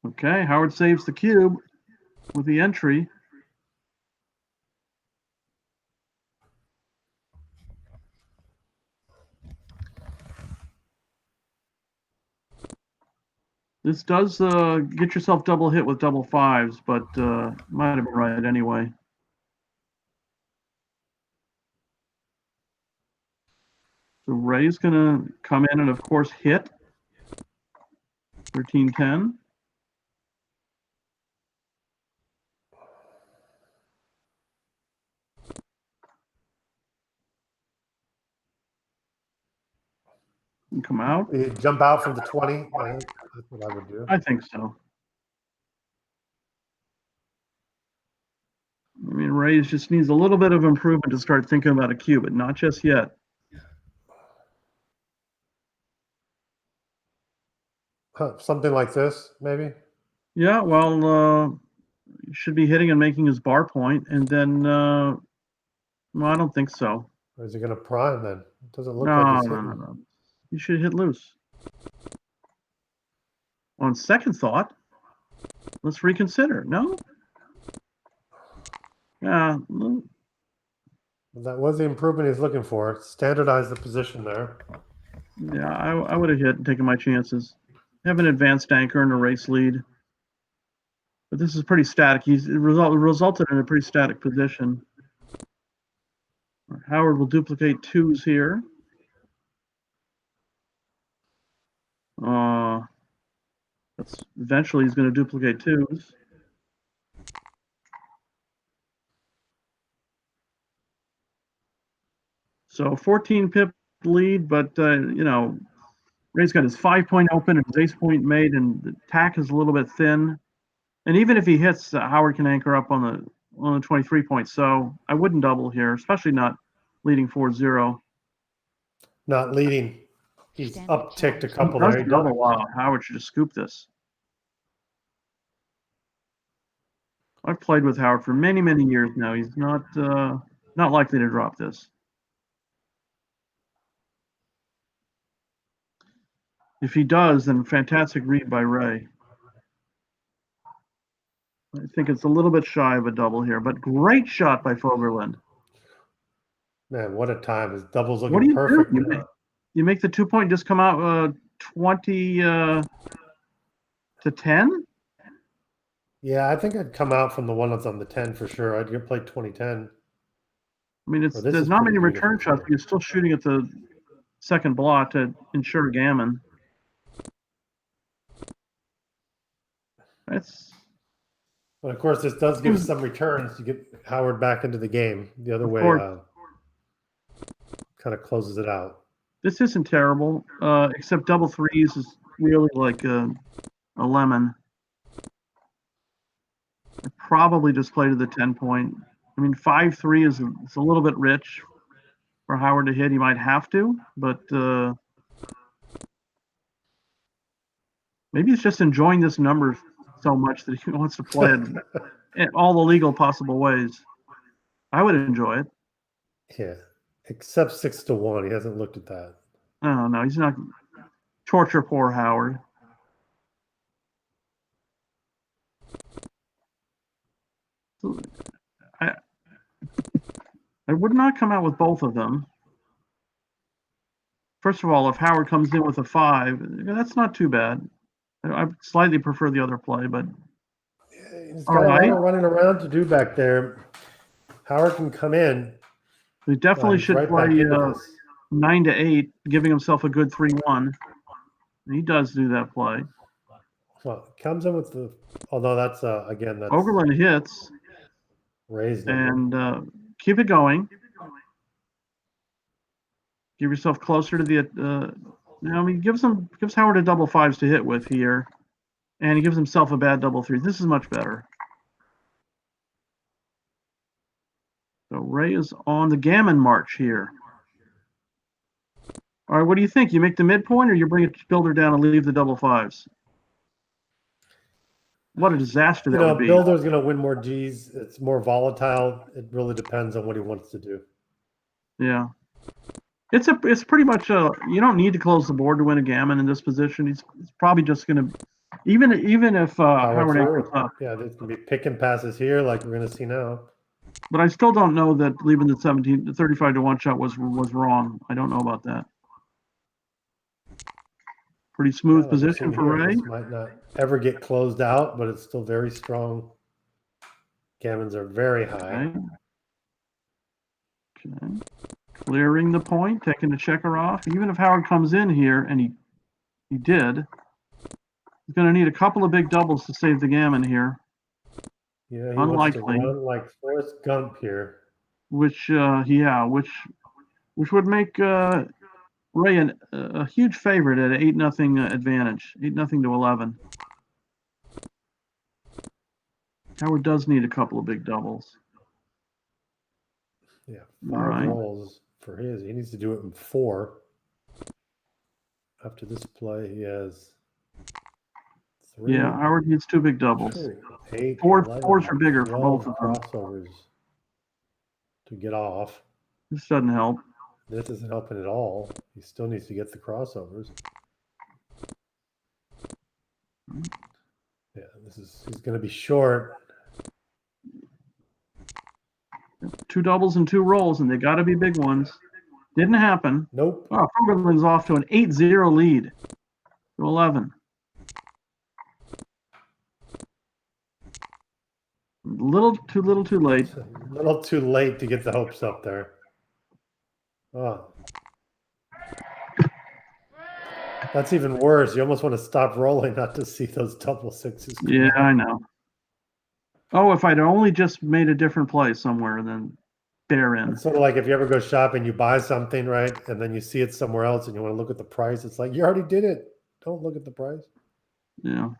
Okay, Howard saves the cube with the entry. This does get yourself double hit with double fives, but might have been right anyway. So Ray's going to come in and, of course, hit 13-10. And come out. You jump out from the 20. That's what I would do. I think so. I mean, Ray just needs a little bit of improvement to start thinking about a cube, but not just yet. Something like this, maybe? Yeah, well, you should be hitting and making his bar point, and then, well, I don't think so. Or is he going to prime then? It doesn't look No, like he's no, hitting. no, no. You should hit loose. On second thought, let's reconsider. No? Yeah. That was the improvement he's looking for. Standardize the position there. Yeah, I would have hit and taken my chances. Have an advanced anchor and a race lead. But this is pretty static. It resulted in a pretty static position. Howard will duplicate twos here. Eventually he's going to duplicate twos. So 14 pip lead, but you know, Ray's got his 5-point open and his ace-point made, and the tack is a little bit thin. And even if he hits, Howard can anchor up on the 23 points. So I wouldn't double here, especially not leading 4-0. Not leading. He's upticked a couple That's there. double. Wow, Howard should have scooped this. I've played with Howard for many, many years now. He's not likely to drop this. If he does, then fantastic read by Ray. I think it's a little bit shy of a double here, but great shot by Fogerlund. Man, what a time. His double's What looking do you perfect. do? You make the 2-point just come out 20 to 10? Yeah, I think I'd come out from the one that's on the 10 for sure. I'd get played 20-10. I mean, there's not many return shots, but you're still shooting at the second blot to ensure gammon. But of course, this does give some returns to get Howard back into the game. The other way kind of closes it out. This isn't terrible, except double threes is really like a lemon. I probably just play to the 10-point. I mean, 5-3 is a little bit rich for Howard to hit. He might have to, but maybe he's just enjoying this number so much that he wants to play it in all the legal possible ways. I would enjoy it. Yeah, except 6-1. He hasn't looked at that. No, he's not. Torture poor Howard. I would not come out with both of them. First of all, if Howard comes in with a 5, that's not too bad. I slightly prefer the other play, but He's got a lot running around to do back there. Howard can come in. He definitely should play 9-8, giving himself a good 3-1. He does do that play. Well, it comes in with the. Although that's again that's Fogerlund hits raised number. and keep it going. Give yourself closer to the. I mean, gives Howard a double fives to hit with here, and he gives himself a bad double threes. This is much better. So Ray is on the gammon march here. All right, what do you think? You make the midpoint, or you bring a builder down and leave the double fives? What a disaster that would be. Builder's going to win more Gs. It's more volatile. It really depends on what he wants to do. Yeah. It's pretty much you don't need to close the board to win a gammon in this position. He's probably just going to even if Howard anchors up. Yeah, there's going to be pick and passes here like we're going to see now. But I still don't know that leaving the 35 to 1 shot was wrong. I don't know about that. Pretty smooth position for Ray. This might not ever get closed out, but it's still very strong. Gammons are very high. Okay. Clearing the point, taking the checker off. Even if Howard comes in here, and he did, he's going to need a couple of big doubles to save the gammon here. Yeah, he Unlikely. wants to run like Forrest Gump here. Which would make Ray a huge favorite at an 8-0 advantage, 8-0 to 11. Howard does need a couple of big doubles. Yeah, 5 rolls for his. He needs to do it in 4. After this play, he has 3. Yeah, Howard needs 2 big doubles. 8, Fours 11, are bigger for both of them. Crossovers to get off. This doesn't help. This isn't helping at all. He still needs to get the crossovers. Yeah, he's going to be short. 2 doubles and 2 rolls, and they got to be big ones. Didn't happen. Nope. Oh, Fogerlund's off to an 8-0 lead to 11. Little too late. A little too late to get the hopes up there. Oh. That's even worse. You almost want to stop rolling not to see those double sixes. Yeah, I know. Oh, if I'd only just made a different play somewhere, then bear in. It's sort of like if you ever go shopping, you buy something, right? And then you see it somewhere else and you want to look at the price. It's like, you already did it. Don't look at the price. Yeah.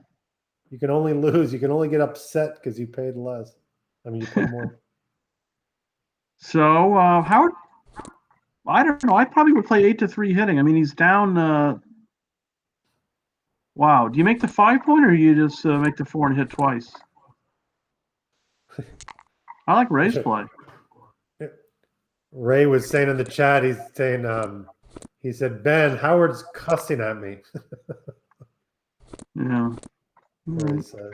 You can only lose. You can only get upset because you paid less. I mean, you paid more. So, Howard, I don't know. I probably would play 8-3 hitting. I mean, he's down. Wow. Do you make the 5-point or you just make the 4 and hit twice? I like Ray's play. Ray was saying in the chat, he's saying, he said, Ben, Howard's cussing at me. Yeah. Ray says.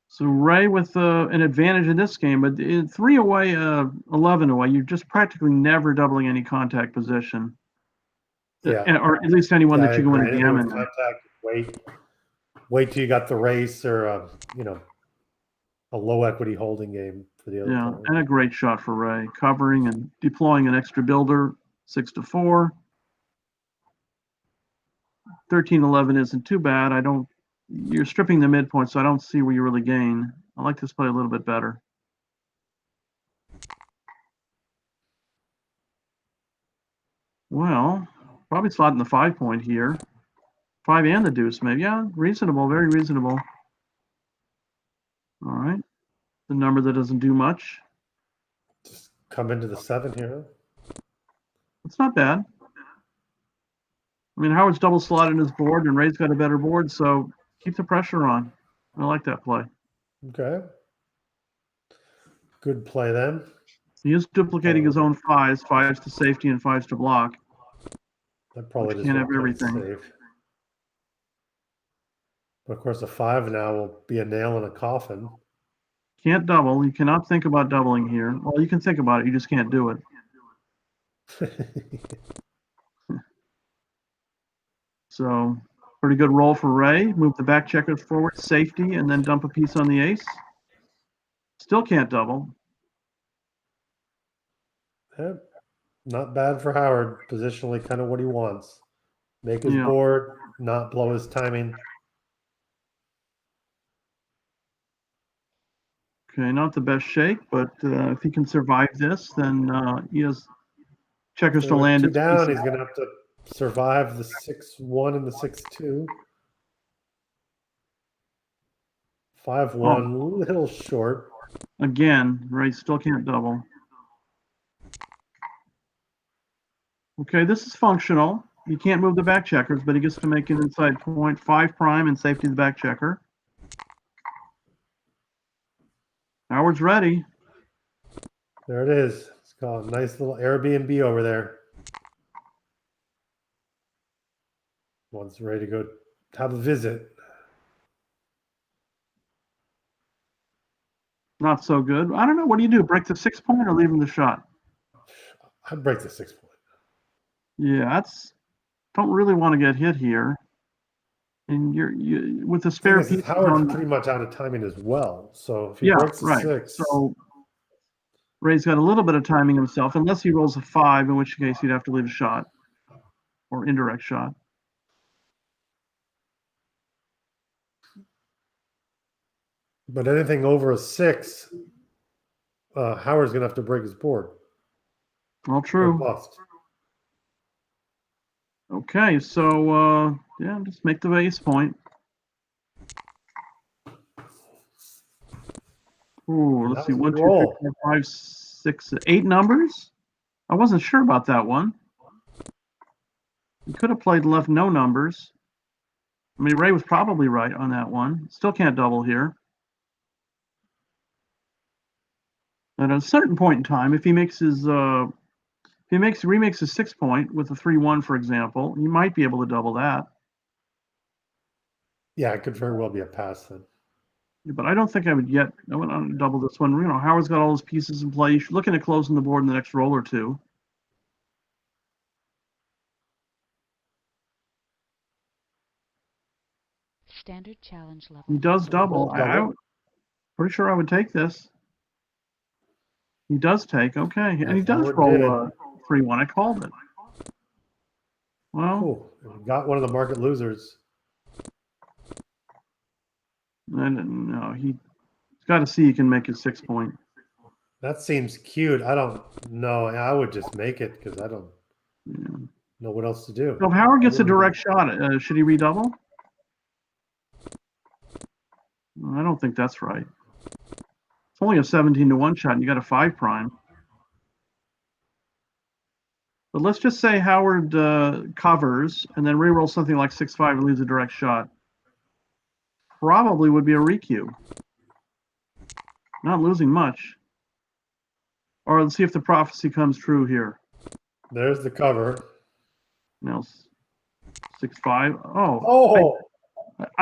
So Ray with an advantage in this game, but 3 away, 11 away, you're just practically never doubling any contact position. Yeah. Or at least anyone that you go into gammon. Wait till you got the race or a low equity holding game for the other. Yeah, player. and a great shot for Ray, covering and deploying an extra builder, 6-4. 13-11 isn't too bad. You're stripping the midpoint, so I don't see where you really gain. I like this play a little bit better. Well, probably slot in the 5-point here. 5 and the deuce, maybe. Yeah, reasonable, very reasonable. All right. The number that doesn't do much. Just come into the 7 here. It's not bad. I mean, Howard's double slotted his board, and Ray's got a better board, so keep the pressure on. I like that play. Okay. Good play then. He is duplicating his own 5s to safety and 5s to block. That probably Which just can't have everything. safe. But of course, a 5 now will be a nail in a coffin. Can't double. You cannot think about doubling here. Well, you can think about it. You just can't do it. So, pretty good roll for Ray. Move the back checkers forward, safety, and then dump a piece on the ace. Still can't double. Not bad for Howard. Positionally, kind of what he wants. Make his board, not blow his timing. Okay, not the best shake, but if he can survive this, then he has checkers to So with land. 2 its down, piece. he's going to have to survive the 6-1 and the 6-2. 5-1, little short. Again, right? Still can't double. Okay, this is functional. He can't move the back checkers, but he gets to make an inside point, 5 prime, and safety the back checker. Howard's ready. There it is. It's called a nice little Airbnb over there. One's ready to go have a visit. Not so good. I don't know. What do you do? Break the 6 point or leave him the shot? I'd break the 6 point. Yeah, that's. Don't really want to get hit here. And you with the spare piece. Howard's pretty much out of timing as well. So if he Yeah, breaks the right. 6, So Ray's got a little bit of timing himself, unless he rolls a 5, in which case he'd have to leave a shot or indirect shot. but anything over a 6, Howard's going to have to break his board. All Or true. bust. Okay, so yeah, just make the base point. Ooh, let's see, 1, 2, 3, 4, 5, 6, 8 numbers. I wasn't sure about that one. He could have played left no numbers. I mean, Ray was probably right on that one. Still can't double here. At a certain point in time, if he makes his remakes his 6 point with a 3-1, for example, he might be able to double that. Yeah, it could very well be a pass then. But I don't think I would yet. I would not double this one. You know, Howard's got all his pieces in play. He's looking at closing the board in the next roll or two. Standard challenge level. He does double. Double. Pretty sure I would take this. He does take. Okay, and he does Howard roll 3-1. I called it. Well, Cool. We got one of the market losers. and no, he's got to see he can make his 6 point. That seems cute. I don't know. I would just make it because I don't know what else to do. So if Howard gets a direct shot, should he redouble? I don't think that's right. It's only a 17-1 shot, and you got a 5 prime. But let's just say Howard covers and then re-rolls something like 6-5 and leaves a direct shot. Probably would be a recue. Not losing much. Or let's see if the prophecy comes true here. There's the cover. Now 6-5. Oh,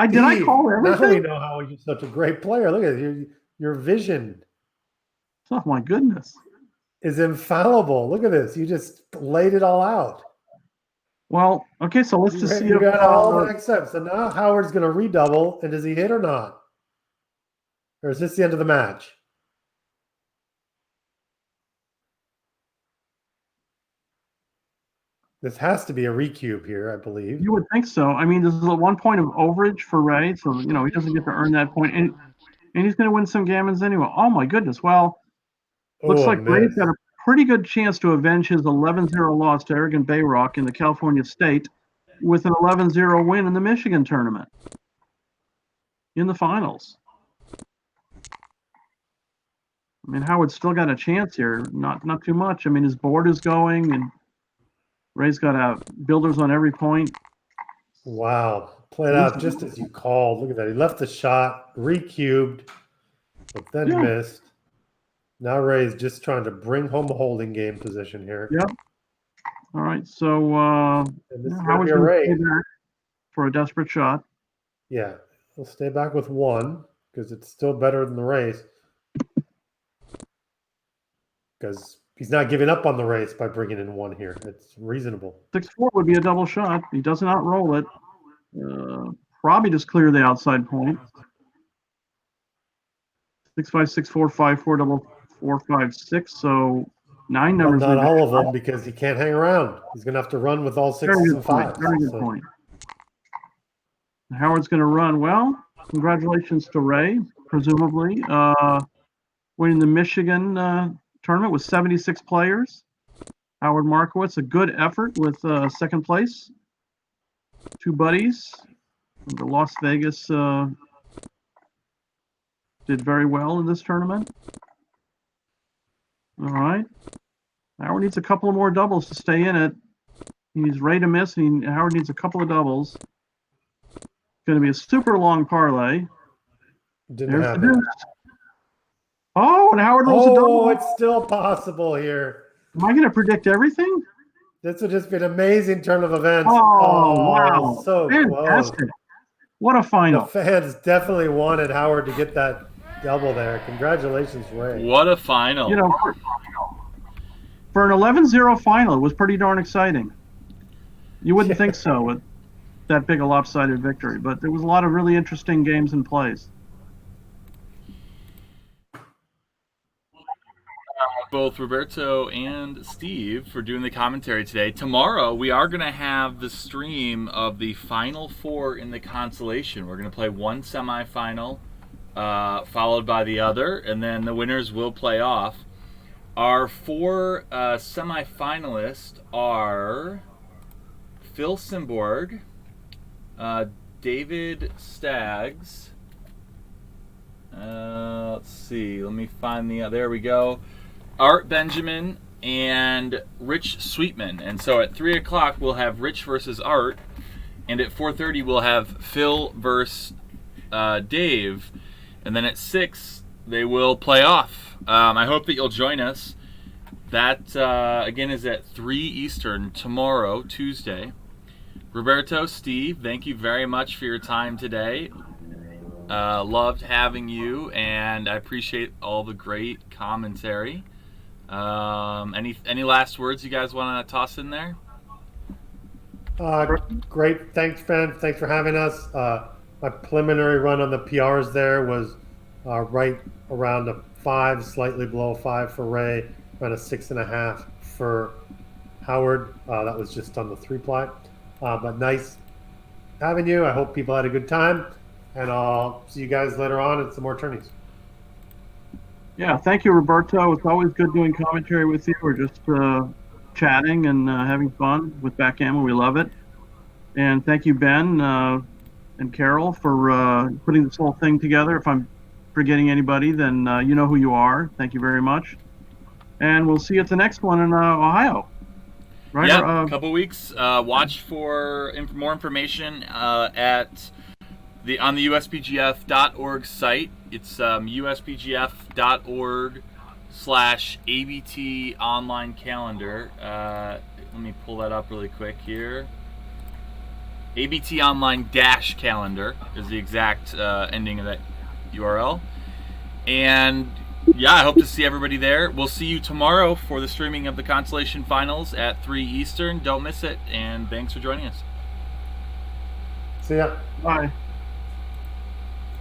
did I call everything? Now we know how you're such a great player. Look at your vision. Oh my goodness. Is infallible. Look at this. You just laid it all out. Well, okay, so let's just see You if got all the next steps. So now Howard's going to redouble, and does he hit or not? Or is this the end of the match? This has to be a recube here, I believe. You would think so. I mean, there's a 1 point of overage for Ray, so he doesn't get to earn that point, and he's going to win some gammons anyway. Oh my goodness! Well, looks like Ray's got a pretty good chance to avenge his 11-0 loss to Arrogant Bayrock in the California State with an 11-0 win in the Michigan tournament in the finals. I mean, Howard's still got a chance here. Not too much. I mean, his board is going, and Ray's got builders on every point. Wow. Played out just as you called. Look at that. He left the shot, recubed, but then missed. Now Ray's just trying to bring home a holding game position here. Yep. All right. So Howard's going to stay back for a desperate shot. Yeah. He'll stay back with 1 because it's still better than the race. Because he's not giving up on the race by bringing in 1 here. It's reasonable. 6-4 would be a double shot. He does not roll it. Probably just clear the outside point. 6-5, 6-4, 5-4, double 4, 5, 6. So 9 numbers. Well, not all of them because he can't hang around. He's going to have to run with all 6s and 5s. Very good point. Howard's going to run. Well, congratulations to Ray, presumably. winning the Michigan tournament with 76 players. Howard Markowitz, a good effort with second place. Two buddies. The Las Vegas did very well in this tournament. All right. Howard needs a couple of more doubles to stay in it. He's ready to miss, and Howard needs a couple of doubles. It's going to be a super long parlay. Didn't There's the happen. deuce. Oh, and Howard rolls a double. Oh, it's still possible here. Am I going to predict everything? This would just be an amazing turn of events. Oh, wow. So close. Fantastic. What a The final. fans definitely wanted Howard to get that double there. Congratulations, Ray. What a final. You know, for an 11-0 final, it was pretty darn exciting. You wouldn't think so with that big a lopsided victory, but there was a lot of really interesting games and plays. Both Roberto and Steve for doing the commentary today. Tomorrow we are going to have the stream of the final four in the consolation. We're going to play one semifinal followed by the other, and then the winners will play off. Our four semifinalists are Phil Simborg, David Staggs, let's see, let me find there we go, Art Benjamin, and Rich Sweetman. And so at 3 o'clock we'll have Rich versus Art, and at 4:30 we'll have Phil versus Dave, and then at 6 they will play off. I hope that you'll join us. That again is at 3 Eastern tomorrow, Tuesday. Roberto, Steve, thank you very much for your time today. Loved having you, and I appreciate all the great commentary. Any last words you guys want to toss in there? Great. Thanks, Ben. Thanks for having us. My preliminary run on the PRs there was right around a 5, slightly below 5 for Ray, around a 6.5 for Howard. That was just on the 3-ply. But nice having you. I hope people had a good time, and I'll see you guys later on at some more tourneys. Yeah, thank you, Roberto. It's always good doing commentary with you. We're just chatting and having fun with Backgammon. We love it. And thank you, Ben and Carol, for putting this whole thing together. If I'm forgetting anybody, then you know who you are. Thank you very much. And we'll see you at the next one in Ohio. Right? Yeah, a couple weeks. Watch for more information on the USPGF.org site. It's uspgf.org/ABT online calendar. Let me pull that up really quick here. ABT online -calendar is the exact ending of that URL. And yeah, I hope to see everybody there. We'll see you tomorrow for the streaming of the consolation finals at 3 Eastern. Don't miss it, and thanks for joining us. See ya. Bye.